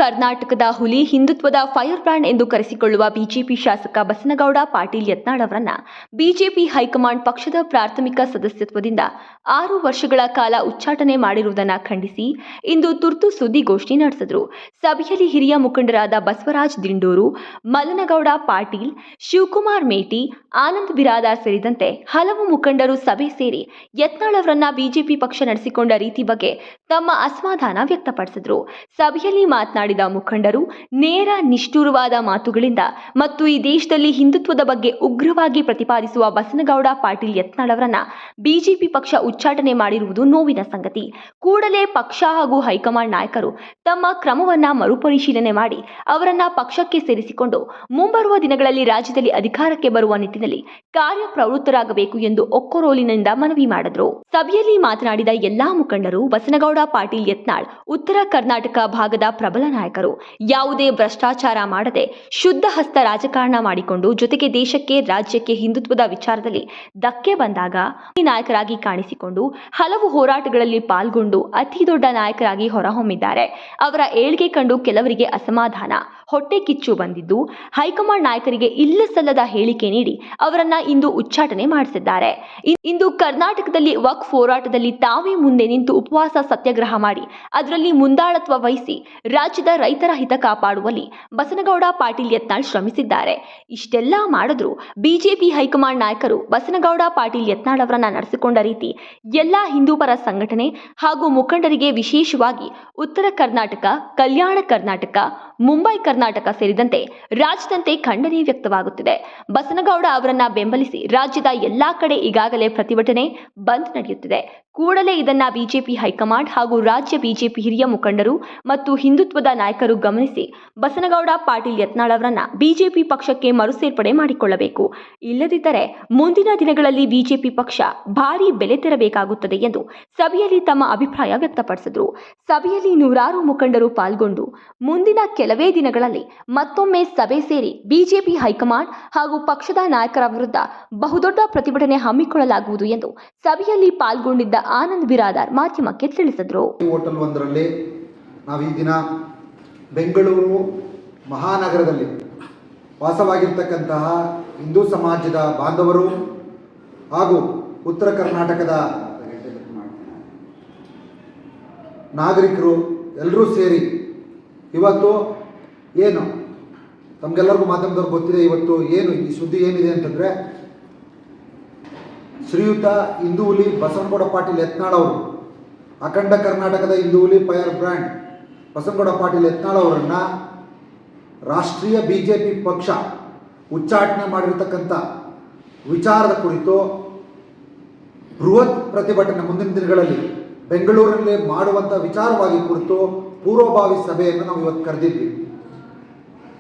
ಕರ್ನಾಟಕದ ಹುಲಿ, ಹಿಂದುತ್ವದ ಫೈರ್ ಬ್ರ್ಯಾಂಡ್ ಎಂದು ಕರೆಸಿಕೊಳ್ಳುವ ಬಿಜೆಪಿ ಶಾಸಕ ಬಸನಗೌಡ ಪಾಟೀಲ್ ಯತ್ನಾಳ್ ಅವರನ್ನ ಬಿಜೆಪಿ ಹೈಕಮಾಂಡ್ ಪಕ್ಷದ ಪ್ರಾಥಮಿಕ ಸದಸ್ಯತ್ವದಿಂದ 6 ವರ್ಷಗಳ ಕಾಲ ಉಚ್ಚಾಟನೆ ಮಾಡಿರುವುದನ್ನು ಖಂಡಿಸಿ ಇಂದು ತುರ್ತು ಸುದ್ದಿಗೋಷ್ಠಿ ನಡೆಸಿದರು. ಸಭೆಯಲ್ಲಿ ಹಿರಿಯ ಮುಖಂಡರಾದ ಬಸವರಾಜ್ ದಿಂಡೂರು, ಮಲ್ಲನಗೌಡ ಪಾಟೀಲ್, ಶಿವಕುಮಾರ್ ಮೇಟಿ, ಆನಂದ್ ಬಿರಾದಾರ್ ಸೇರಿದಂತೆ ಹಲವು ಮುಖಂಡರು ಸಭೆ ಸೇರಿ ಯತ್ನಾಳ್ ಅವರನ್ನ ಬಿಜೆಪಿ ಪಕ್ಷ ನಡೆಸಿಕೊಂಡ ರೀತಿ ಬಗ್ಗೆ ತಮ್ಮ ಅಸಮಾಧಾನ ವ್ಯಕ್ತಪಡಿಸಿದರು. ಸಭೆಯಲ್ಲಿ ಮಾತನಾಡಿದ ಮುಖಂಡರು, ನೇರ ನಿಷ್ಠುರವಾದ ಮಾತುಗಳಿಂದ ಮತ್ತು ಈ ದೇಶದಲ್ಲಿ ಹಿಂದುತ್ವದ ಬಗ್ಗೆ ಉಗ್ರವಾಗಿ ಪ್ರತಿಪಾದಿಸುವ ಬಸನಗೌಡ ಪಾಟೀಲ್ ಯತ್ನಾಳ್ ಅವರನ್ನ ಬಿಜೆಪಿ ಪಕ್ಷ ಉಚ್ಚಾಟನೆ ಮಾಡಿರುವುದು ನೋವಿನ ಸಂಗತಿ. ಕೂಡಲೇ ಪಕ್ಷ ಹಾಗೂ ಹೈಕಮಾಂಡ್ ನಾಯಕರು ತಮ್ಮ ಕ್ರಮವನ್ನ ಮರುಪರಿಶೀಲನೆ ಮಾಡಿ ಅವರನ್ನ ಪಕ್ಷಕ್ಕೆ ಸೇರಿಸಿಕೊಂಡು ಮುಂಬರುವ ದಿನಗಳಲ್ಲಿ ರಾಜ್ಯದಲ್ಲಿ ಅಧಿಕಾರಕ್ಕೆ ಬರುವ ನಿಟ್ಟಿನಲ್ಲಿ ಕಾರ್ಯಪ್ರವೃತ್ತರಾಗಬೇಕು ಎಂದು ಒಕ್ಕೊರೋಲಿನಿಂದ ಮನವಿ ಮಾಡಿದರು. ಸಭೆಯಲ್ಲಿ ಮಾತನಾಡಿದ ಎಲ್ಲಾ ಮುಖಂಡರು, ಬಸನಗೌಡ ಪಾಟೀಲ್ ಯತ್ನಾಳ್ ಉತ್ತರ ಕರ್ನಾಟಕ ಭಾಗದ ಪ್ರಬಲ ನಾಯಕರು. ಯಾವುದೇ ಭ್ರಷ್ಟಾಚಾರ ಮಾಡದೆ ಶುದ್ಧ ಹಸ್ತ ರಾಜಕಾರಣ ಮಾಡಿಕೊಂಡು ಜೊತೆಗೆ ದೇಶಕ್ಕೆ, ರಾಜ್ಯಕ್ಕೆ ಹಿಂದುತ್ವದ ವಿಚಾರದಲ್ಲಿ ಧಕ್ಕೆ ಬಂದಾಗ ನಾಯಕರಾಗಿ ಕಾಣಿಸಿಕೊಂಡು ಹಲವು ಹೋರಾಟಗಳಲ್ಲಿ ಪಾಲ್ಗೊಂಡು ಅತಿ ದೊಡ್ಡ ನಾಯಕರಾಗಿ ಹೊರಹೊಮ್ಮಿದ್ದಾರೆ. ಅವರ ಏಳ್ಗೆ ಕಂಡು ಕೆಲವರಿಗೆ ಅಸಮಾಧಾನ, ಹೊಟ್ಟೆ ಕಿಚ್ಚು ಬಂದಿದ್ದು ಹೈಕಮಾಂಡ್ ನಾಯಕರಿಗೆ ಇಲ್ಲಸಲ್ಲದ ಹೇಳಿಕೆ ನೀಡಿ ಅವರನ್ನ ಇಂದು ಉಚ್ಚಾಟನೆ ಮಾಡಿಸಿದ್ದಾರೆ. ಇಂದು ಕರ್ನಾಟಕದಲ್ಲಿ ವಕ್ಫ್ ಹೋರಾಟದಲ್ಲಿ ತಾವೇ ಮುಂದೆ ನಿಂತು ಉಪವಾಸ ಸತ್ಯಾಗ್ರಹ ಮಾಡಿ ಅದರಲ್ಲಿ ಮುಂದಾಳತ್ವ ವಹಿಸಿ ರಾಜ್ಯದ ರೈತರ ಹಿತ ಕಾಪಾಡುವಲ್ಲಿ ಬಸನಗೌಡ ಪಾಟೀಲ್ ಯತ್ನಾಳ್ ಶ್ರಮಿಸಿದ್ದಾರೆ. ಇಷ್ಟೆಲ್ಲ ಮಾಡಿದ್ರು ಬಿಜೆಪಿ ಹೈಕಮಾಂಡ್ ನಾಯಕರು ಬಸನಗೌಡ ಪಾಟೀಲ್ ಯತ್ನಾಳ್ ಅವರನ್ನ ನಡೆಸಿಕೊಂಡ ರೀತಿ ಎಲ್ಲಾ ಹಿಂದೂಪರ ಸಂಘಟನೆ ಹಾಗೂ ಮುಖಂಡರಿಗೆ, ವಿಶೇಷವಾಗಿ ಉತ್ತರ ಕರ್ನಾಟಕ, ಕಲ್ಯಾಣ ಕರ್ನಾಟಕ, ಮುಂಬೈ ಕರ್ನಾಟಕ ಸೇರಿದಂತೆ ರಾಜ್ಯದಂತೆ ಖಂಡನೆ ವ್ಯಕ್ತವಾಗುತ್ತಿದೆ. ಬಸನಗೌಡ ಅವರನ್ನ ಬೆಂಬಲಿಸಿ ರಾಜ್ಯದ ಎಲ್ಲಾ ಕಡೆ ಈಗಾಗಲೇ ಪ್ರತಿಭಟನೆ, ಬಂದ್ ನಡೆಯುತ್ತಿದೆ. ಕೂಡಲೇ ಇದನ್ನ ಬಿಜೆಪಿ ಹೈಕಮಾಂಡ್ ಹಾಗೂ ರಾಜ್ಯ ಬಿಜೆಪಿ ಹಿರಿಯ ಮುಖಂಡರು ಮತ್ತು ಹಿಂದುತ್ವದ ನಾಯಕರು ಗಮನಿಸಿ ಬಸನಗೌಡ ಪಾಟೀಲ್ ಯತ್ನಾಳ್ ಅವರನ್ನ ಬಿಜೆಪಿ ಪಕ್ಷಕ್ಕೆ ಮರುಸೇರ್ಪಡೆ ಮಾಡಿಕೊಳ್ಳಬೇಕು. ಇಲ್ಲದಿದ್ದರೆ ಮುಂದಿನ ದಿನಗಳಲ್ಲಿ ಬಿಜೆಪಿ ಪಕ್ಷ ಭಾರೀ ಬೆಲೆ ತೆರಬೇಕಾಗುತ್ತದೆ ಎಂದು ಸಭೆಯಲ್ಲಿ ತಮ್ಮ ಅಭಿಪ್ರಾಯ ವ್ಯಕ್ತಪಡಿಸಿದರು. ಸಭೆಯಲ್ಲಿ ನೂರಾರು ಮುಖಂಡರು ಪಾಲ್ಗೊಂಡು ಮುಂದಿನ ಕೆಲವೇ ದಿನಗಳಲ್ಲಿ ಮತ್ತೊಮ್ಮೆ ಸಭೆ ಸೇರಿ ಬಿಜೆಪಿ ಹೈಕಮಾಂಡ್ ಹಾಗೂ ಪಕ್ಷದ ನಾಯಕರ ವಿರುದ್ಧ ಬಹುದೊಡ್ಡ ಪ್ರತಿಭಟನೆ ಹಮ್ಮಿಕೊಳ್ಳಲಾಗುವುದು ಎಂದು ಸಭೆಯಲ್ಲಿ ಪಾಲ್ಗೊಂಡಿದ್ದ ಆನಂದ್ ಬಿರಾದಾರ್ ಮಾಧ್ಯಮಕ್ಕೆ ತಿಳಿಸಿದರು. ಹೋಟೆಲ್ ಒಂದರಲ್ಲಿ ನಾವು ಈ ದಿನ ಬೆಂಗಳೂರು ಮಹಾನಗರದಲ್ಲಿ ವಾಸವಾಗಿರ್ತಕ್ಕಂತಹ ಹಿಂದೂ ಸಮಾಜದ ಬಾಂಧವರು ಹಾಗೂ ಉತ್ತರ ಕರ್ನಾಟಕದ ನಾಗರಿಕರು ಎಲ್ಲರೂ ಸೇರಿ ಇವತ್ತು ಏನು ತಮಗೆಲ್ಲರಿಗೂ ಮಾಧ್ಯಮದವ್ರಿಗೆ ಗೊತ್ತಿದೆ, ಇವತ್ತು ಏನು ಈ ಸುದ್ದಿ ಏನಿದೆ ಅಂತಂದರೆ, ಶ್ರೀಯುತ ಹಿಂದೂ ಹುಲಿ ಬಸನಗೌಡ ಪಾಟೀಲ್ ಯತ್ನಾಳ್ ಅವರು, ಅಖಂಡ ಕರ್ನಾಟಕದ ಹಿಂದೂ ಹುಲಿ ಫೈರ್ ಬ್ರ್ಯಾಂಡ್ ಬಸನಗೌಡ ಪಾಟೀಲ್ ಯತ್ನಾಳ್ ಅವರನ್ನು ರಾಷ್ಟ್ರೀಯ ಬಿಜೆಪಿ ಪಕ್ಷ ಉಚ್ಚಾಟನೆ ಮಾಡಿರ್ತಕ್ಕಂಥ ವಿಚಾರದ ಕುರಿತು ಬೃಹತ್ ಪ್ರತಿಭಟನೆ ಮುಂದಿನ ದಿನಗಳಲ್ಲಿ ಬೆಂಗಳೂರಲ್ಲಿ ಮಾಡುವಂಥ ವಿಚಾರವಾಗಿ ಕುರಿತು ಪೂರ್ವಭಾವಿ ಸಭೆಯನ್ನು ನಾವು ಇವತ್ತು ಕರೆದಿದ್ವಿ.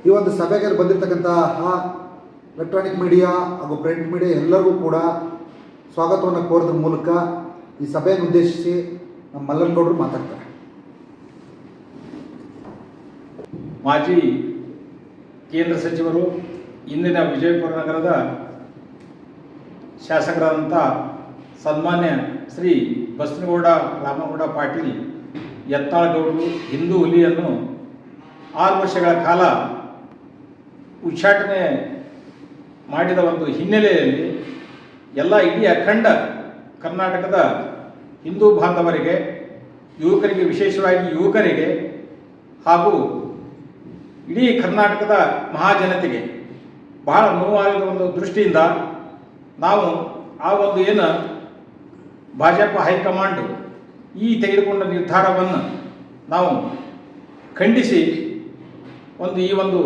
ಈ ಒಂದು ಸಭೆಗೆ ಬಂದಿರತಕ್ಕಂತಹ ಎಲೆಕ್ಟ್ರಾನಿಕ್ ಮೀಡಿಯಾ ಹಾಗೂ ಪ್ರಿಂಟ್ ಮೀಡಿಯಾ ಎಲ್ಲರಿಗೂ ಕೂಡ ಸ್ವಾಗತವನ್ನು ಕೋರೋದ್ರ ಮೂಲಕ ಈ ಸಭೆಯನ್ನು ಉದ್ದೇಶಿಸಿ ನಮ್ಮ ಮಲ್ಲನಗೌಡರು ಮಾತಾಡ್ತಾರೆ. ಮಾಜಿ ಕೇಂದ್ರ ಸಚಿವರು, ಇಂದಿನ ವಿಜಯಪುರ ನಗರದ ಶಾಸಕರಾದಂಥ ಸನ್ಮಾನ್ಯ ಶ್ರೀ ಬಸನಗೌಡ ರಾಮಗೌಡ ಪಾಟೀಲ್ ಯತ್ನಾಳ್ ಗೌಡರು ಹಿಂದೂ ಹುಲಿಯನ್ನು 6 ವರ್ಷಗಳ ಕಾಲ ಉಚ್ಚಾಟನೆ ಮಾಡಿದ ಒಂದು ಹಿನ್ನೆಲೆಯಲ್ಲಿ ಎಲ್ಲ ಇಡೀ ಅಖಂಡ ಕರ್ನಾಟಕದ ಹಿಂದೂ ಬಾಂಧವರಿಗೆ, ಯುವಕರಿಗೆ, ವಿಶೇಷವಾಗಿ ಯುವಕರಿಗೆ ಹಾಗೂ ಇಡೀ ಕರ್ನಾಟಕದ ಮಹಾಜನತೆಗೆ ಬಹಳ ನೋವಾಗಿರುವ ಒಂದು ದೃಷ್ಟಿಯಿಂದ ನಾವು ಆ ಒಂದು ಏನು ಭಾಜಪ ಹೈಕಮಾಂಡ್ ಈ ತೆಗೆದುಕೊಂಡ ನಿರ್ಧಾರವನ್ನು ನಾವು ಖಂಡಿಸಿ ಈ ಒಂದು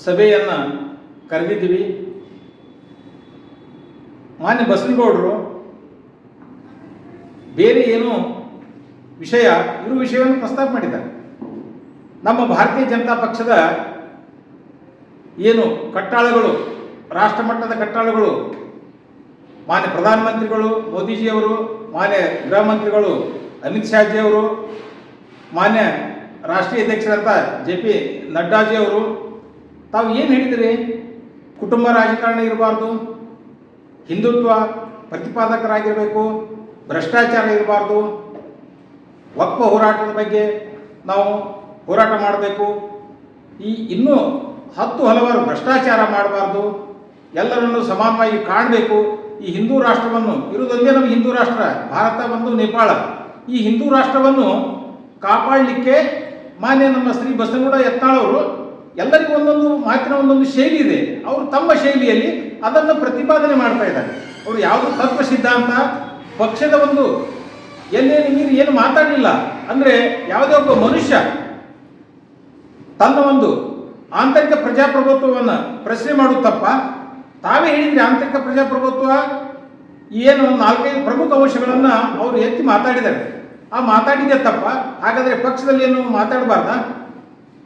ಸಭೆಯನ್ನು ಕರೆದಿದ್ದೀವಿ. ಮಾನ್ಯ ಬಸನಗೌಡರು ಬೇರೆ ಏನೋ ವಿಷಯವನ್ನು ಪ್ರಸ್ತಾಪ ಮಾಡಿದ್ದಾರೆ. ನಮ್ಮ ಭಾರತೀಯ ಜನತಾ ಪಕ್ಷದ ಏನು ಕಟ್ಟಾಳಗಳು, ರಾಷ್ಟ್ರ ಮಟ್ಟದ ಕಟ್ಟಾಳಗಳು, ಮಾನ್ಯ ಪ್ರಧಾನಮಂತ್ರಿಗಳು ಮೋದಿಜಿಯವರು, ಮಾನ್ಯ ಗೃಹ ಮಂತ್ರಿಗಳು ಅಮಿತ್ ಶಾಜಿಯವರು, ಮಾನ್ಯ ರಾಷ್ಟ್ರೀಯ ಅಧ್ಯಕ್ಷರಂತ JP ನಡ್ಡಾಜಿಯವರು ತಾವು ಏನು ಹೇಳಿದಿರಿ? ಕುಟುಂಬ ರಾಜಕಾರಣ ಇರಬಾರ್ದು, ಹಿಂದುತ್ವ ಪ್ರತಿಪಾದಕರಾಗಿರಬೇಕು, ಭ್ರಷ್ಟಾಚಾರ ಇರಬಾರ್ದು, ವಕ್ಫ್ ಹೋರಾಟದ ಬಗ್ಗೆ ನಾವು ಹೋರಾಟ ಮಾಡಬೇಕು, ಇನ್ನೂ ಹಲವಾರು ಭ್ರಷ್ಟಾಚಾರ ಮಾಡಬಾರ್ದು, ಎಲ್ಲರನ್ನು ಸಮಾನವಾಗಿ ಕಾಣಬೇಕು. ಈ ಹಿಂದೂ ರಾಷ್ಟ್ರವನ್ನು ಇರುವುದೊಂದೇ ನಮ್ಮ ಹಿಂದೂ ರಾಷ್ಟ್ರ, ಭಾರತ ಒಂದು ನೇಪಾಳ. ಈ ಹಿಂದೂ ರಾಷ್ಟ್ರವನ್ನು ಕಾಪಾಡಲಿಕ್ಕೆ ಮಾನ್ಯ ನಮ್ಮ ಶ್ರೀ ಬಸನಗೌಡ ಯತ್ನಾಳ್ ಅವರು ಎಲ್ಲರಿಗೂ ಒಂದೊಂದು ಮಾತಿನ ಒಂದೊಂದು ಶೈಲಿ ಇದೆ. ಅವರು ತಮ್ಮ ಶೈಲಿಯಲ್ಲಿ ಅದನ್ನು ಪ್ರತಿಪಾದನೆ ಮಾಡ್ತಾ ಇದ್ದಾರೆ. ಅವರು ಯಾವುದು ತತ್ವ ಸಿದ್ಧಾಂತ ಪಕ್ಷದ ಒಂದು ಎಲ್ಲೇನು ಮೀರಿ ಏನು ಮಾತಾಡಲಿಲ್ಲ. ಅಂದರೆ ಯಾವುದೇ ಒಬ್ಬ ಮನುಷ್ಯ ತನ್ನ ಒಂದು ಆಂತರಿಕ ಪ್ರಜಾಪ್ರಭುತ್ವವನ್ನು ಪ್ರಶ್ನೆ ಮಾಡೋದು ತಪ್ಪ? ತಾವೇ ಹೇಳಿದ್ರೆ ಆಂತರಿಕ ಪ್ರಜಾಪ್ರಭುತ್ವ ಏನು ಒಂದು 4-5 ಪ್ರಮುಖ ಅಂಶಗಳನ್ನು ಅವರು ಎತ್ತಿ ಮಾತಾಡಿದ್ದಾರೆ. ಆ ಮಾತಾಡಿದ್ದೇ ತಪ್ಪ? ಹಾಗಾದರೆ ಪಕ್ಷದಲ್ಲಿ ಏನು ಮಾತಾಡಬಾರ್ದ?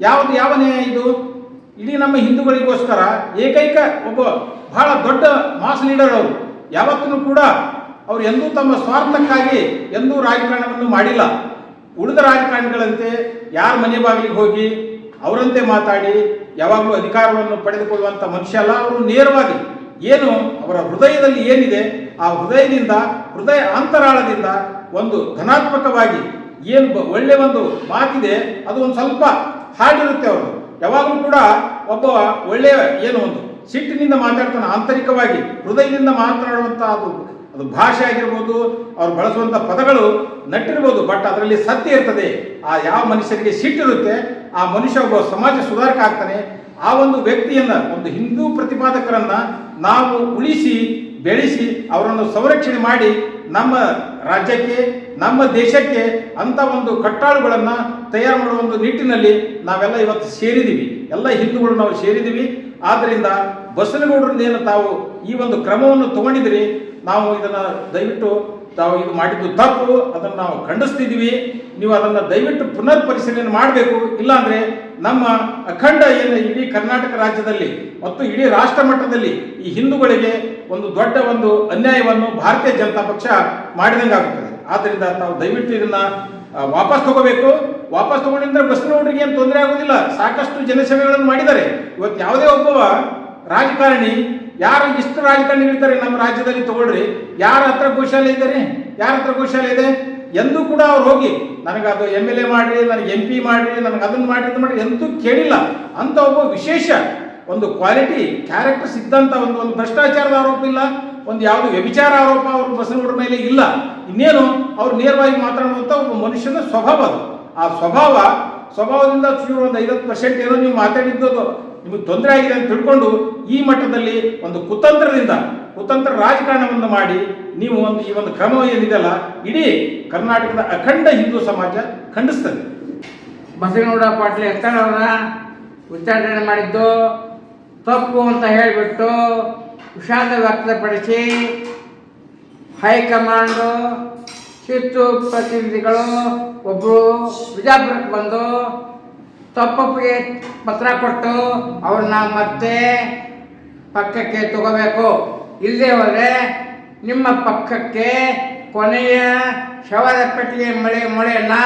ಯಾವ ನ್ಯಾಯ ಇದು? ಇಡೀ ನಮ್ಮ ಹಿಂದೂಗಳಿಗೋಸ್ಕರ ಏಕೈಕ ಒಬ್ಬ ಬಹಳ ದೊಡ್ಡ ಮಾಸ್ ಲೀಡರ್ ಅವರು. ಯಾವತ್ತೂ ಕೂಡ ಅವರು ಎಂದೂ ತಮ್ಮ ಸ್ವಾರ್ಥಕ್ಕಾಗಿ ಎಂದೂ ರಾಜಕಾರಣವನ್ನು ಮಾಡಿಲ್ಲ. ಉಳಿದ ರಾಜಕಾರಣಿಗಳಂತೆ ಯಾರ ಮನೆ ಬಾಗಿಲಿಗೆ ಹೋಗಿ ಅವರಂತೆ ಮಾತಾಡಿ ಯಾವಾಗಲೂ ಅಧಿಕಾರವನ್ನು ಪಡೆದುಕೊಳ್ಳುವಂಥ ಮನುಷ್ಯ ಅಲ್ಲ. ಅವರು ನೇರವಾಗಿ ಏನು ಅವರ ಹೃದಯದಲ್ಲಿ ಏನಿದೆ ಆ ಹೃದಯ ಅಂತರಾಳದಿಂದ ಒಂದು ಧನಾತ್ಮಕವಾಗಿ ಏನು ಒಳ್ಳೆಯ ಒಂದು ಮಾತಿದೆ ಅದು ಒಂದು ಸ್ವಲ್ಪ ಹಾಡಿರುತ್ತೆ. ಅವರು ಯಾವಾಗಲೂ ಕೂಡ ಒಬ್ಬ ಒಳ್ಳೆಯ ಏನು ಒಂದು ಸಿಟ್ಟಿನಿಂದ ಮಾತಾಡ್ತಾನೆ, ಆಂತರಿಕವಾಗಿ ಹೃದಯದಿಂದ ಮಾತನಾಡುವಂಥ ಅದು ಭಾಷೆ ಆಗಿರ್ಬೋದು, ಅವ್ರು ಬಳಸುವಂಥ ಪದಗಳು ನಟ್ಟಿರ್ಬೋದು, ಬಟ್ ಅದರಲ್ಲಿ ಸತ್ಯ ಇರ್ತದೆ. ಆ ಯಾವ ಮನುಷ್ಯರಿಗೆ ಸಿಟ್ಟಿರುತ್ತೆ ಆ ಮನುಷ್ಯ ಒಬ್ಬ ಸಮಾಜ ಸುಧಾರಕ ಆಗ್ತಾನೆ. ಆ ಒಂದು ವ್ಯಕ್ತಿಯನ್ನ, ಒಂದು ಹಿಂದೂ ಪ್ರತಿಪಾದಕರನ್ನ ನಾವು ಉಳಿಸಿ ಬೆಳೆಸಿ ಅವರನ್ನು ಸಂರಕ್ಷಣೆ ಮಾಡಿ ನಮ್ಮ ರಾಜ್ಯಕ್ಕೆ ನಮ್ಮ ದೇಶಕ್ಕೆ ಅಂತ ಒಂದು ಕಟ್ಟಾಳುಗಳನ್ನು ತಯಾರು ಮಾಡುವ ಒಂದು ನಿಟ್ಟಿನಲ್ಲಿ ನಾವೆಲ್ಲ ಇವತ್ತು ಸೇರಿದ್ದೀವಿ. ಎಲ್ಲ ಹಿಂದೂಗಳು ನಾವು ಸೇರಿದ್ದೀವಿ. ಆದ್ದರಿಂದ ಬಸನಗೌಡರನ್ನೇನು ತಾವು ಈ ಒಂದು ಕ್ರಮವನ್ನು ತಗೊಂಡಿದ್ದೀರಿ, ನಾವು ಇದನ್ನು ದಯವಿಟ್ಟು ತಾವು ಇದು ಮಾಡಿದ್ದು ತಪ್ಪು, ಅದನ್ನು ನಾವು ಖಂಡಿಸ್ತಿದ್ದೀವಿ. ನೀವು ಅದನ್ನು ದಯವಿಟ್ಟು ಪುನರ್ ಪರಿಶೀಲನೆ ಮಾಡಬೇಕು. ಇಲ್ಲಾಂದರೆ ನಮ್ಮ ಅಖಂಡ ಏನು ಇಡೀ ಕರ್ನಾಟಕ ರಾಜ್ಯದಲ್ಲಿ ಮತ್ತು ಇಡೀ ರಾಷ್ಟ್ರ ಮಟ್ಟದಲ್ಲಿ ಈ ಹಿಂದೂಗಳಿಗೆ ಒಂದು ದೊಡ್ಡ ಒಂದು ಅನ್ಯಾಯವನ್ನು ಭಾರತೀಯ ಜನತಾ ಪಕ್ಷ ಮಾಡಿದಂಗೆ ಆಗುತ್ತದೆ. ಆದ್ದರಿಂದ ತಾವು ದಯವಿಟ್ಟು ಇದನ್ನು ವಾಪಸ್ ತಗೋಬೇಕು. ವಾಪಸ್ ತಗೊಂಡಿದ್ರೆ ಬಸನಗೌಡರಿಗೆ ಏನು ತೊಂದರೆ ಆಗೋದಿಲ್ಲ. ಸಾಕಷ್ಟು ಜನಸೇವೆಗಳನ್ನು ಮಾಡಿದ್ದಾರೆ. ಇವತ್ತು ಯಾವುದೇ ಒಬ್ಬ ರಾಜಕಾರಣಿ, ಯಾರು ಇಷ್ಟು ರಾಜಕಾರಣಿಗಳಿದ್ದಾರೆ ನಮ್ಮ ರಾಜ್ಯದಲ್ಲಿ ತಗೊಳ್ರಿ, ಯಾರ ಹತ್ರ ಗೋಶಾಲೆ ಇದ್ದಾರೆ? ಯಾರ ಹತ್ರ ಗೋಶಾಲೆ ಇದೆ? ಎಂದೂ ಕೂಡ ಅವ್ರು ಹೋಗಿ ನನಗೆ ಅದು MLA ಮಾಡ್ರಿ, ನನಗೆ MP ಮಾಡ್ರಿ, ನನಗೆ ಅದನ್ನು ಮಾಡಿ ಎಂದೂ ಕೇಳಿಲ್ಲ. ಅಂತ ಒಬ್ಬ ವಿಶೇಷ ಒಂದು ಕ್ವಾಲಿಟಿ ಕ್ಯಾರೆಕ್ಟರ್ಸ್ ಇದ್ದಂಥ ಒಂದು ಭ್ರಷ್ಟಾಚಾರದ ಆರೋಪ ಇಲ್ಲ, ಒಂದು ಯಾವುದು ವ್ಯಭಿಚಾರ ಆರೋಪ ಅವರು ಬಸನಗೌಡರ ಮೇಲೆ ಇಲ್ಲ. ಇನ್ನೇನು ಅವ್ರು ನೇರವಾಗಿ ಮಾತನಾಡುವಂಥ ಒಬ್ಬ ಮನುಷ್ಯನ ಸ್ವಭಾವ ಅದು. ಆ ಸ್ವಭಾವದಿಂದ ಚೂರು ಒಂದು 50% ಏನೋ ನೀವು ಮಾತಾಡಿದ್ದು ನಿಮಗೆ ತೊಂದರೆ ಆಗಿದೆ ಅಂತ ತಿಳ್ಕೊಂಡು ಈ ಮಟ್ಟದಲ್ಲಿ ಒಂದು ಕುತಂತ್ರ ರಾಜಕಾರಣವನ್ನು ಮಾಡಿ ನೀವು ಈ ಒಂದು ಕ್ರಮ ಏನಿದೆಯಲ್ಲ ಇಡೀ ಕರ್ನಾಟಕದ ಅಖಂಡ ಹಿಂದೂ ಸಮಾಜ ಖಂಡಿಸ್ತದೆ. ಬಸನಗೌಡ ಪಾಟೀಲ್ ಯತ್ನಾಳ್ ಅವರ ಉಚ್ಚಾಟನೆ ಮಾಡಿದ್ದು ತಪ್ಪು ಅಂತ ಹೇಳಿಬಿಟ್ಟು ವಿಷಾದ ವ್ಯಕ್ತಪಡಿಸಿ ಹೈಕಮಾಂಡು ಶಿಸ್ತು ಪ್ರತಿನಿಧಿಗಳು ಒಬ್ಬರು ಬಿಜಾಪುರಕ್ಕೆ ಬಂದು ತಪ್ಪೊಪ್ಪಿಗೆ ಪತ್ರ ಕೊಟ್ಟು ಅವ್ರನ್ನ ಮತ್ತೆ ಪಕ್ಕಕ್ಕೆ ತಗೋಬೇಕು. ಇಲ್ಲದೆ ಹೋದರೆ ನಿಮ್ಮ ಪಕ್ಕಕ್ಕೆ ಕೊನೆಯ ಶವದ ಪೆಟ್ಟಿಗೆ ಮೊಳೆಯನ್ನು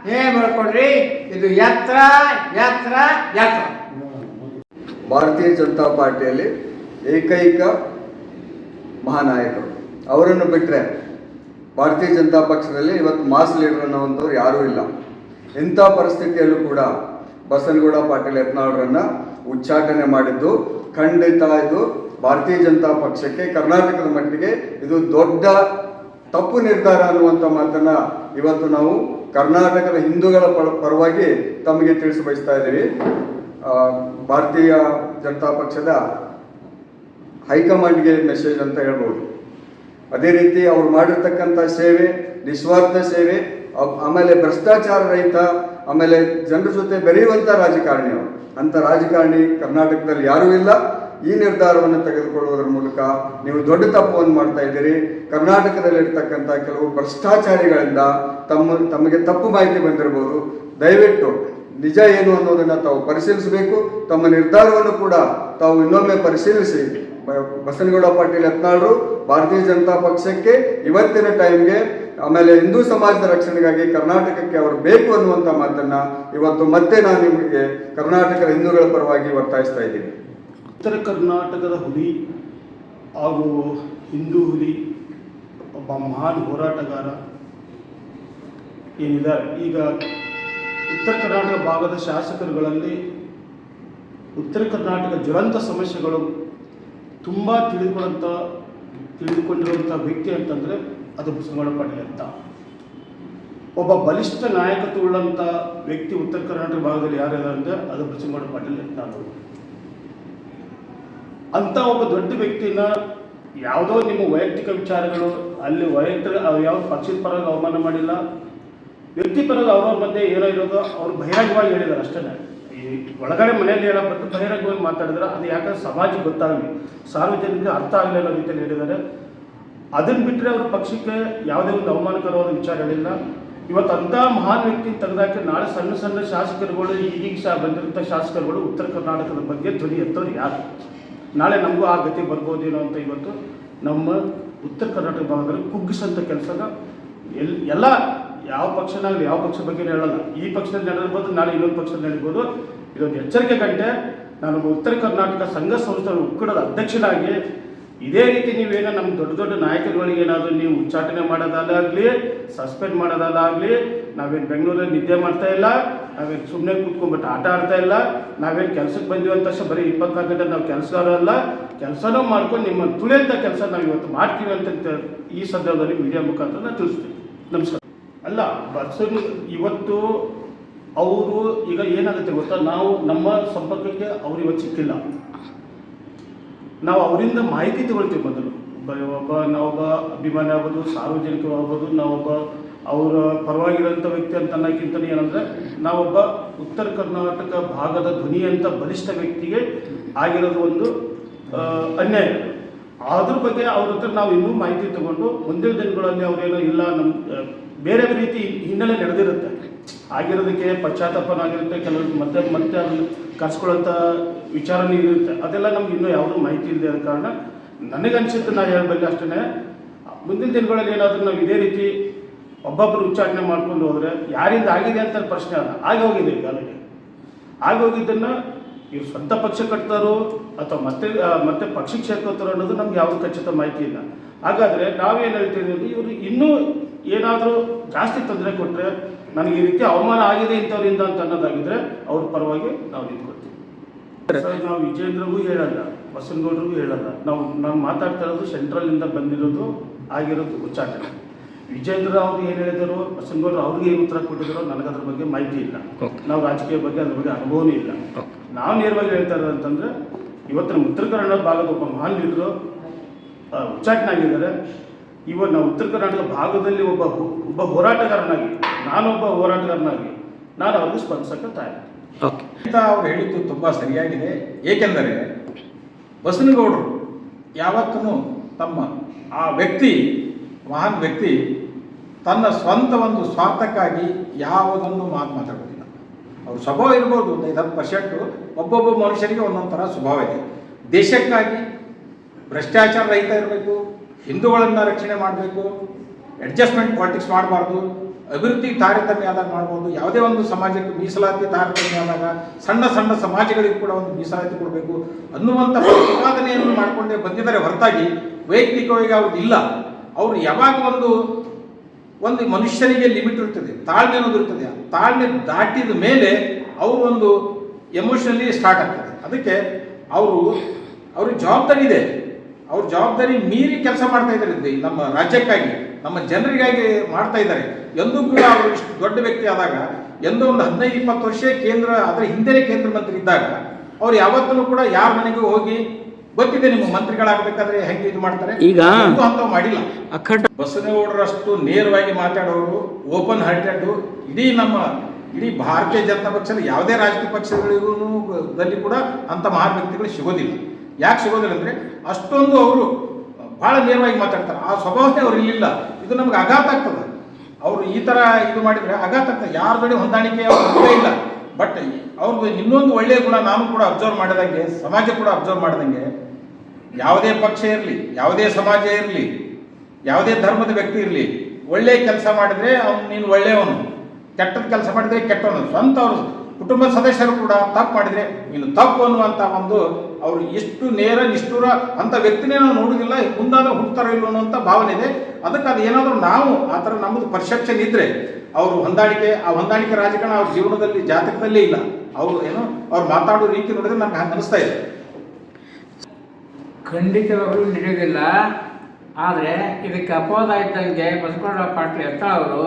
ನೀವೇ ಬರ್ಕೊಡ್ರಿ. ಇದು ಯಾತ್ರ. ಭಾರತೀಯ ಜನತಾ ಪಾರ್ಟಿಯಲ್ಲಿ ಏಕೈಕ ಮಹಾನಾಯಕರು ಅವರನ್ನು ಬಿಟ್ಟರೆ ಭಾರತೀಯ ಜನತಾ ಪಕ್ಷದಲ್ಲಿ ಇವತ್ತು ಮಾಸ್ ಲೀಡರ್ ಅನ್ನುವಂಥವ್ರು ಯಾರೂ ಇಲ್ಲ. ಇಂಥ ಪರಿಸ್ಥಿತಿಯಲ್ಲೂ ಕೂಡ ಬಸನಗೌಡ ಪಾಟೀಲ್ ಯತ್ನಾಳ್ರನ್ನ ಉಚ್ಚಾಟನೆ ಮಾಡಿದ್ದು ಖಂಡಿತ ಇದು ಭಾರತೀಯ ಜನತಾ ಪಕ್ಷಕ್ಕೆ ಕರ್ನಾಟಕದ ಮಟ್ಟಿಗೆ ಇದು ದೊಡ್ಡ ತಪ್ಪು ನಿರ್ಧಾರ ಅನ್ನುವಂಥ ಮಾತನ್ನು ಇವತ್ತು ನಾವು ಕರ್ನಾಟಕದ ಹಿಂದೂಗಳ ಪರವಾಗಿ ತಮಗೆ ತಿಳಿಸಿ ಬಯಸ್ತಾ ಇದ್ದೀವಿ. ಭಾರತೀಯ ಜನತಾ ಪಕ್ಷದ ಹೈಕಮಾಂಡ್ಗೆ ಮೆಸೇಜ್ ಅಂತ ಹೇಳ್ಬೋದು. ಅದೇ ರೀತಿ ಅವ್ರು ಮಾಡಿರ್ತಕ್ಕಂಥ ಸೇವೆ, ನಿಸ್ವಾರ್ಥ ಸೇವೆ, ಆಮೇಲೆ ಭ್ರಷ್ಟಾಚಾರ ರಹಿತ, ಆಮೇಲೆ ಜನರ ಜೊತೆ ಬೆರೆಯುವಂಥ ರಾಜಕಾರಣಿ ಅವರು. ಅಂಥ ರಾಜಕಾರಣಿ ಕರ್ನಾಟಕದಲ್ಲಿ ಯಾರೂ ಇಲ್ಲ. ಈ ನಿರ್ಧಾರವನ್ನು ತೆಗೆದುಕೊಳ್ಳುವುದರ ಮೂಲಕ ನೀವು ದೊಡ್ಡ ತಪ್ಪನ್ನು ಮಾಡ್ತಾ ಇದ್ದೀರಿ. ಕರ್ನಾಟಕದಲ್ಲಿರ್ತಕ್ಕಂಥ ಕೆಲವು ಭ್ರಷ್ಟಾಚಾರಿಗಳಿಂದ ತಮಗೆ ತಪ್ಪು ಮಾಹಿತಿ ಬಂದಿರಬಹುದು. ದಯವಿಟ್ಟು ನಿಜ ಏನು ಅನ್ನೋದನ್ನು ತಾವು ಪರಿಶೀಲಿಸಬೇಕು. ತಮ್ಮ ನಿರ್ಧಾರವನ್ನು ಕೂಡ ತಾವು ಇನ್ನೊಮ್ಮೆ ಪರಿಶೀಲಿಸಿ ಬಸನಗೌಡ ಪಾಟೀಲ್ ಯತ್ನಾಳ್ರು ಭಾರತೀಯ ಜನತಾ ಪಕ್ಷಕ್ಕೆ ಇವತ್ತಿನ ಟೈಮ್ಗೆ, ಆಮೇಲೆ ಹಿಂದೂ ಸಮಾಜದ ರಕ್ಷಣೆಗಾಗಿ ಕರ್ನಾಟಕಕ್ಕೆ ಅವರು ಬೇಕು ಅನ್ನುವಂಥ ಮಾತನ್ನು ಇವತ್ತು ಮತ್ತೆ ನಾನು ನಿಮಗೆ ಕರ್ನಾಟಕದ ಹಿಂದೂಗಳ ಪರವಾಗಿ ಒತ್ತಾಯಿಸ್ತಾ ಇದ್ದೀನಿ. ಉತ್ತರ ಕರ್ನಾಟಕದ ಹುಲಿ ಹಾಗೂ ಹಿಂದೂ ಹುಲಿ, ಒಬ್ಬ ಮಹಾನ್ ಹೋರಾಟಗಾರ ಏನಿದ್ದಾರೆ. ಈಗ ಉತ್ತರ ಕರ್ನಾಟಕ ಭಾಗದ ಶಾಸಕರುಗಳಲ್ಲಿ ಉತ್ತರ ಕರ್ನಾಟಕ ಜ್ವಲಂತ ಸಮಸ್ಯೆಗಳು ತುಂಬ ತಿಳಿದುಕೊಂಡಿರುವಂಥ ವ್ಯಕ್ತಿ ಅಂತಂದರೆ ಅದು ಬಸನಗೌಡ ಪಾಟೀಲ್ ಅಂತ. ಒಬ್ಬ ಬಲಿಷ್ಠ ನಾಯಕತ್ವವುಳ್ಳಂಥ ವ್ಯಕ್ತಿ ಉತ್ತರ ಕರ್ನಾಟಕ ಭಾಗದಲ್ಲಿ ಯಾರಿದ್ದಾರೆ ಅಂದರೆ ಅದು ಬಸನಗೌಡ ಪಾಟೀಲ್ ಯತ್ನಾಳ್. ಅಂಥ ಒಬ್ಬ ದೊಡ್ಡ ವ್ಯಕ್ತಿನ ಯಾವುದೋ ನಿಮ್ಮ ವೈಯಕ್ತಿಕ ವಿಚಾರಗಳು ಅಲ್ಲಿ ಯಾವ ಪಕ್ಷದ ಪರವಾಗಿ ಅವಮಾನ ಮಾಡಿಲ್ಲ, ವ್ಯಕ್ತಿಪರದ ಅವ್ರ ಮಧ್ಯೆ ಏನೋ ಇರೋದು ಅವ್ರು ಬಹಿರಂಗವಾಗಿ ಹೇಳಿದ್ದಾರೆ ಅಷ್ಟೇ. ಈ ಒಳಗಡೆ ಮನೆಯಲ್ಲಿ ಹೇಳೋದು ಬಹಿರಂಗವಾಗಿ ಮಾತಾಡಿದ್ರೆ ಅದು ಯಾಕಂದ್ರೆ ಸಮಾಜಕ್ಕೆ ಗೊತ್ತಾಗಲಿ, ಸಾರ್ವಜನಿಕರಿಗೆ ಅರ್ಥ ಆಗಲಿ ಅನ್ನೋ ರೀತಿಯಲ್ಲಿ ಹೇಳಿದ್ದಾರೆ. ಅದನ್ನು ಬಿಟ್ಟರೆ ಅವ್ರ ಪಕ್ಷಕ್ಕೆ ಯಾವುದೇ ಒಂದು ಅವಮಾನಕರವಾದ ವಿಚಾರ ಹೇಳಿಲ್ಲ. ಇವತ್ತು ಅಂಥ ಮಹಾನ್ ವ್ಯಕ್ತಿ ತೆಗೆದಾಕಿ ನಾಳೆ ಸಣ್ಣ ಸಣ್ಣ ಶಾಸಕರುಗಳು ಈಗೀಗ ಬಂದಿರೋಂಥ ಶಾಸಕರುಗಳು ಉತ್ತರ ಕರ್ನಾಟಕದ ಬಗ್ಗೆ ಧ್ವನಿ ಎತ್ತೋರು ಯಾರು? ನಾಳೆ ನಮಗೂ ಆ ಗತಿ ಬರ್ಬೋದೇನೋ ಅಂತ ಇವತ್ತು ನಮ್ಮ ಉತ್ತರ ಕರ್ನಾಟಕ ಭಾಗದಲ್ಲಿ ಕುಗ್ಗಿಸೋಂಥ ಕೆಲಸನ ಎಲ್ಲ ಯಾವ ಪಕ್ಷನಾಗಲಿ ಯಾವ ಪಕ್ಷ ಬಗ್ಗೆ ಹೇಳಲ್ಲ. ಈ ಪಕ್ಷದಲ್ಲಿ ನಡೆದಿರ್ಬೋದು, ನಾಳೆ ಇನ್ನೊಂದು ಪಕ್ಷದಲ್ಲಿ ನಡೀಬೋದು. ಇದೊಂದು ಎಚ್ಚರಿಕೆ ಗಂಟೆ. ನಾನು ಉತ್ತರ ಕರ್ನಾಟಕ ಸಂಘ ಸಂಸ್ಥೆಗಳ ಒಕ್ಕೂಟದ ಅಧ್ಯಕ್ಷನಾಗಿ ಇದೇ ರೀತಿ ನೀವೇನೋ ನಮ್ಮ ದೊಡ್ಡ ದೊಡ್ಡ ನಾಯಕರುಗಳಿಗೆ ಏನಾದರೂ ನೀವು ಉಚ್ಚಾಟನೆ ಮಾಡೋದಾಗಲಿ, ಸಸ್ಪೆಂಡ್ ಮಾಡೋದಾಗಲಿ, ನಾವೇನು ಬೆಂಗಳೂರಲ್ಲಿ ನಿದ್ದೆ ಮಾಡ್ತಾ ಇಲ್ಲ, ನಾವೇನು ಸುಮ್ಮನೆ ಕೂತ್ಕೊಂಡ್ಬಿಟ್ಟು ಆಟ ಆಡ್ತಾ ಇಲ್ಲ, ನಾವೇನು ಕೆಲಸಕ್ಕೆ ಬಂದೀವಿ ಅಂತ ತಕ್ಷಣ ಬರೀ 24 ಗಂಟೆ ನಾವು ಕೆಲಸಗಾರ ಅಲ್ಲ, ಕೆಲಸನೂ ಮಾಡ್ಕೊಂಡು ನಿಮ್ಮನ್ನು ತುಳಿಯೋಂಥ ಕೆಲಸ ನಾವು ಇವತ್ತು ಮಾಡ್ತೀವಿ ಅಂತ ಈ ಸಂದರ್ಭದಲ್ಲಿ ಮೀಡಿಯಾ ಮುಖಾಂತರ ನಾನು ತಿಳಿಸ್ತೀವಿ. ನಮಸ್ಕಾರ. ಅಲ್ಲ ಇವತ್ತು ಅವರು ಈಗ ಏನಾಗುತ್ತೆ ಗೊತ್ತಾ, ನಾವು ನಮ್ಮ ಸಂಪರ್ಕಕ್ಕೆ ಅವ್ರು ಇವತ್ತು ಸಿಕ್ಕಿಲ್ಲ. ನಾವು ಅವರಿಂದ ಮಾಹಿತಿ ತಗೊಳ್ತೀವಿ. ಮೊದಲು ನಾವೊಬ್ಬ ಅಭಿಮಾನಿ ಆಗ್ಬೋದು, ಸಾರ್ವಜನಿಕರು ಆಗ್ಬೋದು, ನಾವೊಬ್ಬ ಅವರ ಪರವಾಗಿರೋಂಥ ವ್ಯಕ್ತಿ ಅಂತ ಅನ್ನೋಕ್ಕಿಂತ ಏನಂದರೆ ನಾವೊಬ್ಬ ಉತ್ತರ ಕರ್ನಾಟಕ ಭಾಗದ ಧ್ವನಿ ಅಂತ ಬಲಿಷ್ಠ ವ್ಯಕ್ತಿಗೆ ಆಗಿರೋದು ಒಂದು ಅನ್ಯಾಯ. ಅದ್ರ ಬಗ್ಗೆ ಅವ್ರ ಹತ್ರ ನಾವು ಇನ್ನೂ ಮಾಹಿತಿ ತಗೊಂಡು ಮುಂದಿನ ದಿನಗಳಲ್ಲಿ ಅವರೇನೋ ಇಲ್ಲ ನಮ್ಮ ಬೇರೆ ರೀತಿ ಹಿನ್ನೆಲೆ ನಡೆದಿರುತ್ತೆ, ಆಗಿರೋದಕ್ಕೆ ಪಶ್ಚಾತ್ತಾಪನಾಗಿರುತ್ತೆ, ಕೆಲವೊಂದು ಮತ್ತೆ ಅದನ್ನು ಕರ್ಸ್ಕೊಳ್ಳೋಂಥ ವಿಚಾರನೇ ಇರುತ್ತೆ. ಅದೆಲ್ಲ ನಮ್ಗೆ ಇನ್ನೂ ಯಾವುದೂ ಮಾಹಿತಿ ಇಲ್ಲದೆ ಇರೋ ಕಾರಣ ನನಗನ್ಸುತ್ತೆ, ನಾನು ಹೇಳಬಲ್ಲೆ ಅಷ್ಟೇ. ಮುಂದಿನ ದಿನಗಳಲ್ಲಿ ಏನಾದರೂ ನಾವು ಇದೇ ರೀತಿ ಒಬ್ಬೊಬ್ಬರು ಉಚ್ಚಾಟನೆ ಮಾಡ್ಕೊಂಡು ಹೋದರೆ ಯಾರಿಂದ ಆಗಿದೆ ಅಂತ ಪ್ರಶ್ನೆ ಅಲ್ಲ, ಆಗೋಗಿದೆ. ಈಗ ಅಲ್ಲಿಗೆ ಆಗೋಗಿದ್ದನ್ನು ಇವ್ರು ಸ್ವಂತ ಪಕ್ಷ ಕಟ್ತಾರೋ ಅಥವಾ ಮತ್ತೆ ಪಕ್ಷಕ್ಕೆ ಸೇರ್ಕೋತಾರೋ ಅನ್ನೋದು ನಮ್ಗೆ ಯಾವುದೂ ಖಚಿತ ಮಾಹಿತಿ ಇಲ್ಲ. ಹಾಗಾದರೆ ನಾವೇನು ಹೇಳ್ತಿದ್ದೀವಿ, ಇವರು ಇನ್ನೂ ಏನಾದರೂ ಜಾಸ್ತಿ ತೊಂದರೆ ಕೊಟ್ಟರೆ, ನನಗೆ ಈ ರೀತಿ ಅವಮಾನ ಆಗಿದೆ ಇಂಥವ್ರಿಂದ ಅಂತ ಅನ್ನೋದಾಗಿದ್ದರೆ ಅವ್ರ ಪರವಾಗಿ ನಾವು ನಿಂತ್ಕೊಳ್ತೀವಿ. ಸರ್, ನಾವು ವಿಜೇಂದ್ರಗೂ ಹೇಳಲ್ಲ, ಬಸನಗೌಡರಿಗೂ ಹೇಳಲ್ಲ. ನಾವು ಮಾತಾಡ್ತಾ ಇರೋದು ಸೆಂಟ್ರಲಿಂದ ಬಂದಿರೋದು ಆಗಿರೋದು ಉಚ್ಚಾಟನೆ. ವಿಜೇಂದ್ರ ಅವರು ಏನು ಹೇಳಿದರು, ಬಸನಗೌಡರು ಅವ್ರಿಗೆ ಏನು ಉತ್ತರ ಕೊಟ್ಟಿದ್ದಾರೋ ನನಗದ್ರ ಬಗ್ಗೆ ಮಾಹಿತಿ ಇಲ್ಲ. ನಾವು ರಾಜಕೀಯ ಬಗ್ಗೆ ಅದ್ರ ಬಗ್ಗೆ ಅನುಭವನೂ ಇಲ್ಲ. ನಾವು ನೇರವಾಗಿ ಹೇಳ್ತಾ ಇರೋದು ಅಂತಂದರೆ, ಇವತ್ತು ನಮ್ಮ ಉತ್ತರ ಕನ್ನಡ ಭಾಗದ ಒಬ್ಬ ಮಹಾನ್ ಲೀಡರು ಉಚ್ಚಾಟನೆ ಆಗಿದ್ದಾರೆ. ಇವತ್ತು ನಾವು ಉತ್ತರ ಕರ್ನಾಟಕ ಭಾಗದಲ್ಲಿ ಒಬ್ಬ ಹೋರಾಟಗಾರನಾಗಿ, ನಾನೊಬ್ಬ ಹೋರಾಟಗಾರನಾಗಿ ನಾನು ಅವ್ರಿಗೆ ಸ್ಪಂದಿಸೋಕ್ಕೆ ತಯಾರಿ. ಓಕೆ ಅಂತ ಅವ್ರು ಹೇಳಿದ್ದು ತುಂಬ ಸರಿಯಾಗಿದೆ. ಏಕೆಂದರೆ ಬಸನಗೌಡರು ಯಾವತ್ತೂ ತಮ್ಮ ಆ ವ್ಯಕ್ತಿ, ಮಹಾನ್ ವ್ಯಕ್ತಿ, ತನ್ನ ಸ್ವಂತ ಒಂದು ಸ್ವಾರ್ಥಕ್ಕಾಗಿ ಯಾವುದನ್ನು ಮಾತಾಡೋದಿಲ್ಲ. ಅವ್ರ ಸ್ವಭಾವ ಇರ್ಬೋದು 5-10%, ಒಬ್ಬೊಬ್ಬ ಮನುಷ್ಯರಿಗೆ ಒಂದೊಂದು ಥರ ಸ್ವಭಾವ ಇದೆ. ದೇಶಕ್ಕಾಗಿ ಭ್ರಷ್ಟಾಚಾರ ರಹಿತ ಇರಬೇಕು, ಹಿಂದೂಗಳನ್ನು ರಕ್ಷಣೆ ಮಾಡಬೇಕು, ಅಡ್ಜಸ್ಟ್ಮೆಂಟ್ ಪಾಲಿಟಿಕ್ಸ್ ಮಾಡಬಾರ್ದು, ಅಭಿವೃದ್ಧಿ ತಾರತಮ್ಯ ಆದಾಗ ಮಾಡ್ಬೋದು, ಯಾವುದೇ ಒಂದು ಸಮಾಜಕ್ಕೆ ಮೀಸಲಾತಿ ತಾರತಮ್ಯ ಆದಾಗ ಸಣ್ಣ ಸಣ್ಣ ಸಮಾಜಗಳಿಗೆ ಕೂಡ ಒಂದು ಮೀಸಲಾತಿ ಕೊಡಬೇಕು ಅನ್ನುವಂಥ ಪ್ರತಿಪಾದನೆಯನ್ನು ಮಾಡಿಕೊಂಡೇ ಬಂದಿದ್ದಾರೆ ಹೊರತಾಗಿ ವೈಯಕ್ತಿಕವಾಗಿ ಅವ್ರದ್ದು ಇಲ್ಲ. ಅವರು ಯಾವಾಗ ಒಂದು ಮನುಷ್ಯನಿಗೆ ಲಿಮಿಟ್ ಇರ್ತದೆ, ತಾಳ್ಮೆ ಅನ್ನೋದು ಇರ್ತದೆ. ತಾಳ್ಮೆ ದಾಟಿದ ಮೇಲೆ ಅವರು ಒಂದು ಎಮೋಷನಲಿ ಸ್ಟಾರ್ಟ್ ಆಗ್ತದೆ. ಅದಕ್ಕೆ ಅವ್ರಿಗೆ ಜವಾಬ್ದಾರಿ ಇದೆ. ಅವ್ರ ಜವಾಬ್ದಾರಿ ಮೀರಿ ಕೆಲಸ ಮಾಡ್ತಾ ಇದ್ದಾರೆ. ನಮ್ಮ ರಾಜ್ಯಕ್ಕಾಗಿ, ನಮ್ಮ ಜನರಿಗಾಗಿ ಮಾಡ್ತಾ ಇದ್ದಾರೆ. ಎಂದೂ ಕೂಡ ಅವರು ಇಷ್ಟು ದೊಡ್ಡ ವ್ಯಕ್ತಿ ಆದಾಗ, ಎಂದೋ ಒಂದು 15-20 ವರ್ಷ ಅದರ ಹಿಂದೆ ಕೇಂದ್ರ ಮಂತ್ರಿ ಇದ್ದಾಗ ಅವ್ರು ಯಾವತ್ತೂ ಕೂಡ ಯಾರ ಮನೆಗೂ ಹೋಗಿ ಗೊತ್ತಿದೆ ನಿಮ್ಮ ಮಂತ್ರಿಗಳಾಗಬೇಕಾದ್ರೆ ಹೆಂಗೆ ಇದು ಮಾಡ್ತಾರೆ, ಈಗ ಅಂತವ್ ಮಾಡಿಲ್ಲ. ಬಸನಗೌಡರಷ್ಟು ನೇರವಾಗಿ ಮಾತಾಡೋರು, ಓಪನ್ ಹಾರ್ಟೆಡ್, ಇಡೀ ಭಾರತೀಯ ಜನತಾ ಪಕ್ಷದ ಯಾವುದೇ ರಾಜಕೀಯ ಪಕ್ಷಗಳಿಗೂ ಕೂಡ ಅಂಥ ಮಹಾನ್ ವ್ಯಕ್ತಿಗಳು ಸಿಗೋದಿಲ್ಲ. ಯಾಕೆ ಸಿಗೋದಿಲ್ಲ ಅಂದರೆ ಅಷ್ಟೊಂದು ಅವರು ಭಾಳ ನೇರವಾಗಿ ಮಾತಾಡ್ತಾರೆ. ಆ ಸ್ವಭಾವನೇ ಅವ್ರು ಇರಲಿಲ್ಲ. ಇದು ನಮ್ಗೆ ಆಘಾತ ಆಗ್ತದೆ. ಅವರು ಈ ಥರ ಇದು ಮಾಡಿದರೆ ಆಘಾತ ಆಗ್ತದೆ. ಯಾರ ಜೊತೆ ಹೊಂದಾಣಿಕೆ ಅವ್ರಿಗೆ ಇಲ್ಲ. ಬಟ್ ಅವ್ರಿಗೆ ಇನ್ನೊಂದು ಒಳ್ಳೆಯ ಗುಣ ನಾನು ಕೂಡ ಅಬ್ಸರ್ವ್ ಮಾಡಿದಂಗೆ, ಸಮಾಜ ಕೂಡ ಅಬ್ಸರ್ವ್ ಮಾಡಿದಂಗೆ, ಯಾವುದೇ ಪಕ್ಷ ಇರಲಿ, ಯಾವುದೇ ಸಮಾಜ ಇರಲಿ, ಯಾವುದೇ ಧರ್ಮದ ವ್ಯಕ್ತಿ ಇರಲಿ, ಒಳ್ಳೆಯ ಕೆಲಸ ಮಾಡಿದರೆ ನೀನು ಒಳ್ಳೆಯವನು, ಕೆಟ್ಟದ ಕೆಲಸ ಮಾಡಿದರೆ ಕೆಟ್ಟವನು. ಸ್ವಂತ ಅವರು ಕುಟುಂಬದ ಸದಸ್ಯರು ಕೂಡ ತಪ್ಪು ಮಾಡಿದರೆ ನೀನು ತಪ್ಪು ಅನ್ನುವಂಥ ಒಂದು ಅವರು ಎಷ್ಟು ನೇರ ನಿಷ್ಠುರ ಅಂತ ವ್ಯಕ್ತಿನೇ ನಾವು ನೋಡುವುದಿಲ್ಲ, ಮುಂದಾದ್ರೆ ಹುಡ್ತಾರೋ ಇಲ್ಲೋ ಅನ್ನೋಂಥ ಭಾವನೆ ಇದೆ. ಅದಕ್ಕೆ ಅದು ಏನಾದರೂ ನಾವು ಆ ಥರ ನಮ್ಮದು ಪರ್ಸೆಪ್ಷನ್ ಇದ್ದರೆ ಅವರು ಹೊಂದಾಣಿಕೆ ರಾಜಕಾರಣ ಅವ್ರ ಜೀವನದಲ್ಲಿ ಜಾತಕದಲ್ಲೇ ಇಲ್ಲ. ಅವರು ಅವ್ರು ಮಾತಾಡೋ ರೀತಿ ನೋಡಿದ್ರೆ ನಮ್ಗೆ ಹಂಗೆ ಅನಿಸ್ತಾ ಇದೆ. ಖಂಡಿತವಾಗಲೂ ನಡೆಯೋದಿಲ್ಲ. ಆದರೆ ಇದಕ್ಕೆ ಅಪವಾದ ಇದ್ದಂಗೆ ಬಸವನಗೌಡ ಪಾಟೀಲ್ ಯತ್ನಾಳ್ ಅವರು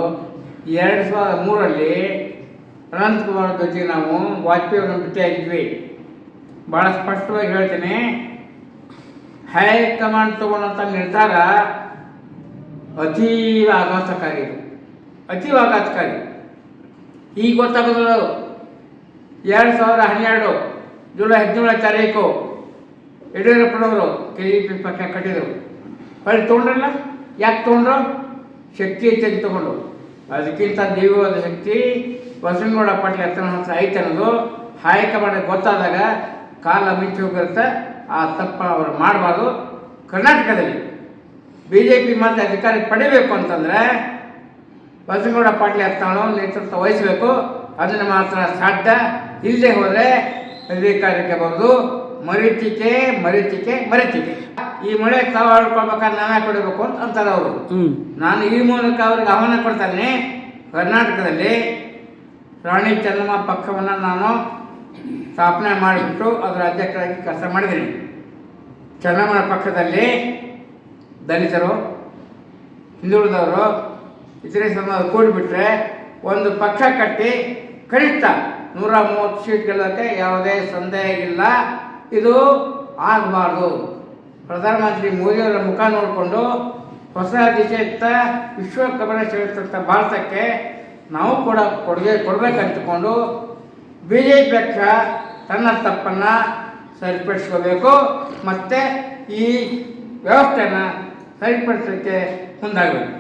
2003 ಅನಂತಕುಮಾರ್ ಜೊತೆಗೆ ನಾವು ವಾಜಪೇಯಿ ಅವರನ್ನು ಭೇಟಿಯಾಗಿದ್ವಿ. ಭಾಳ ಸ್ಪಷ್ಟವಾಗಿ ಹೇಳ್ತೀನಿ, ಹೈಕಮಾಂಡ್ ತಗೊಂಡಂಥ ನಿರ್ಧಾರ ಅತೀವ ಆಘಾತಕಾರಿ. ಈಗ ಗೊತ್ತಾಗೋದು 2012 ಜುಲೈ 17ನೇ ತಾರೀಕು ಯಡಿಯೂರಪ್ಪನವರು KJP ಪಕ್ಷ ಕಟ್ಟಿದರು. ಹೊಳ್ಳಿ ತೊಗೊಂಡ್ರಲ್ಲ, ಯಾಕೆ ತೊಗೊಂಡ್ರು? ಶಕ್ತಿ ಹೆಚ್ಚಾಗಿ ತೊಗೊಂಡು. ಅದಕ್ಕಿಂತ ದೈವವಾದ ಶಕ್ತಿ ಬಸವನಗೌಡ ಪಾಟೀಲ್ ಯತ್ನಾಳ್ ಹತ್ರ ಐತೆ ಅನ್ನೋದು ಹೈಕಮಾಂಡ್ ಗೊತ್ತಾದಾಗ ಕಾಲ ಮಿಂಚಿ ಹೋಗಿರುತ್ತೆ. ಆ ತಪ್ಪ ಅವರು ಮಾಡಬಾರ್ದು. ಕರ್ನಾಟಕದಲ್ಲಿ BJP ಮತ್ತೆ ಅಧಿಕಾರ ಪಡಿಬೇಕು ಅಂತಂದರೆ ಬಸವನಗೌಡ ಪಾಟೀಲ್ ಯತ್ನಾಳ್ ನೇತೃತ್ವ ವಹಿಸಬೇಕು. ಅದನ್ನು ಮಾತ್ರ ಸಾಧ್ಯ. ಇಲ್ಲದೆ ಹೋದರೆ ಅಧಿಕಾರಕ್ಕೆ ಬರೋದು ಮರೀಚಿಕೆ. ಈ ಮಳೆ ತಾವು ಆಡ್ಕೊಳ್ಬೇಕಾದ್ರೆ ನಾವೇ ಕೊಡಬೇಕು ಅಂತಾರೆ ಅವರು. ನಾನು ಈ ಮೂಲಕ ಅವ್ರಿಗೆ ಆಹ್ವಾನ ಕೊಡ್ತಾನೆ. ಕರ್ನಾಟಕದಲ್ಲಿ ರಾಣಿ ಚೆನ್ನಮ್ಮ ಪಕ್ಷವನ್ನು ನಾನು ಸ್ಥಾಪನೆ ಮಾಡಿಬಿಟ್ಟು ಅದರ ಅಧ್ಯಕ್ಷರಾಗಿ ಕೆಲಸ ಮಾಡಿದ್ದೀನಿ. ಚೆನ್ನಮ್ಮನ ಪಕ್ಷದಲ್ಲಿ ದಲಿತರು, ಹಿಂದುಳಿದವರು, ಇತರೆ ಸಮಾಜ ಕೂಡಿಬಿಟ್ರೆ ಒಂದು ಪಕ್ಷ ಕಟ್ಟಿ ಕನಿಷ್ಠ 130 ಸೀಟ್ ಗೆಲ್ಲೋಕ್ಕೆ ಯಾವುದೇ ಸಂದೇಹ ಇಲ್ಲ. ಇದು ಆಗಬಾರ್ದು. ಪ್ರಧಾನಮಂತ್ರಿ ಮೋದಿಯವರ ಮುಖ ನೋಡಿಕೊಂಡು ಹೊಸ ದಿಶೆಯತ್ತ ವಿಶ್ವ ಗಮನ ಸೆಳೆದಂಥ ಭಾರತಕ್ಕೆ ನಾವು ಕೂಡ ಕೊಡುಗೆ ಕೊಡಬೇಕಂತಕೊಂಡು BJP ಪಕ್ಷ ತನ್ನ ತಪ್ಪನ್ನು ಸರಿಪಡಿಸ್ಕೋಬೇಕು ಮತ್ತು ಈ ವ್ಯವಸ್ಥೆನ ಸರಿಪಡಿಸೋಕ್ಕೆ ಮುಂದಾಗಬೇಕು.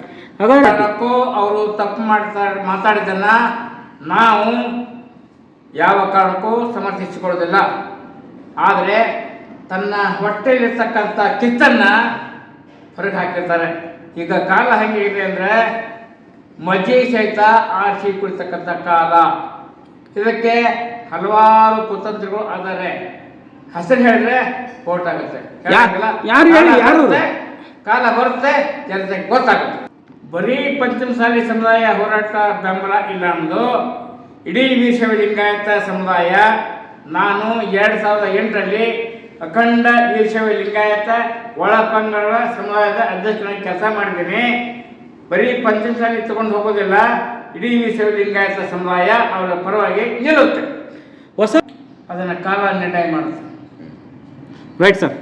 ಅದಕ್ಕೂ ಅವರು ತಪ್ಪು ಮಾತಾಡಿದ್ದನ್ನು ನಾವು ಯಾವ ಕಾರಣಕ್ಕೂ ಸಮರ್ಥಿಸಿಕೊಳ್ಳೋದಿಲ್ಲ. ಆದರೆ ತನ್ನ ಹೊಟ್ಟೆಯಲ್ಲಿರ್ತಕ್ಕಂಥ ಕಿತ್ತನ್ನು ಹೊರಗೆ ಹಾಕಿರ್ತಾರೆ. ಈಗ ಕಾಲ ಹೇಗೆ ಇದೆ ಅಂದರೆ ಮಜ್ಜಿಗೆ ಸಹಿತ ಆರಿಸಿ ಕುಡಿತಕ್ಕಂಥ ಕಾಲ. ಇದಕ್ಕೆ ಹಲವಾರು ಕುತಂತ್ರಗಳು ಆದರೆ ಹೆಸರು ಹೇಳಿದ್ರೆ ಕೋರ್ಟ್ ಆಗುತ್ತೆ. ಕಾಲ ಬರುತ್ತೆ, ಜನತೆಗೆ ಗೊತ್ತಾಗುತ್ತೆ. ಬರೀ ಪಂಚಮಸಾಲಿ ಸಮುದಾಯ ಹೋರಾಟ ಬೆಂಬಲ ಇಲ್ಲ ಅನ್ನೋದು ಇಡೀ ವೀರಶೈವ ಲಿಂಗಾಯತ ಸಮುದಾಯ. ನಾನು 2008 ಅಖಂಡ ವೀರಶೈವ ಲಿಂಗಾಯತ ಒಳಪಂಗಡ ಸಮುದಾಯದ ಅಧ್ಯಕ್ಷನಾಗಿ ಕೆಲಸ ಮಾಡಿದ್ದೀನಿ. ಬರೀ ಪಂಚಮಸಾಲಿ ತಗೊಂಡು ಹೋಗೋದಿಲ್ಲ, ಇಡೀ ವೀರಶೈವ ಲಿಂಗಾಯತ ಸಮುದಾಯ ಅವರ ಪರವಾಗಿ ನಿಲ್ಲುತ್ತೆ. ಅದನ್ನು ಕಾಲ ನಿರ್ಣಯ ಮಾಡುತ್ತೆ. Right sir.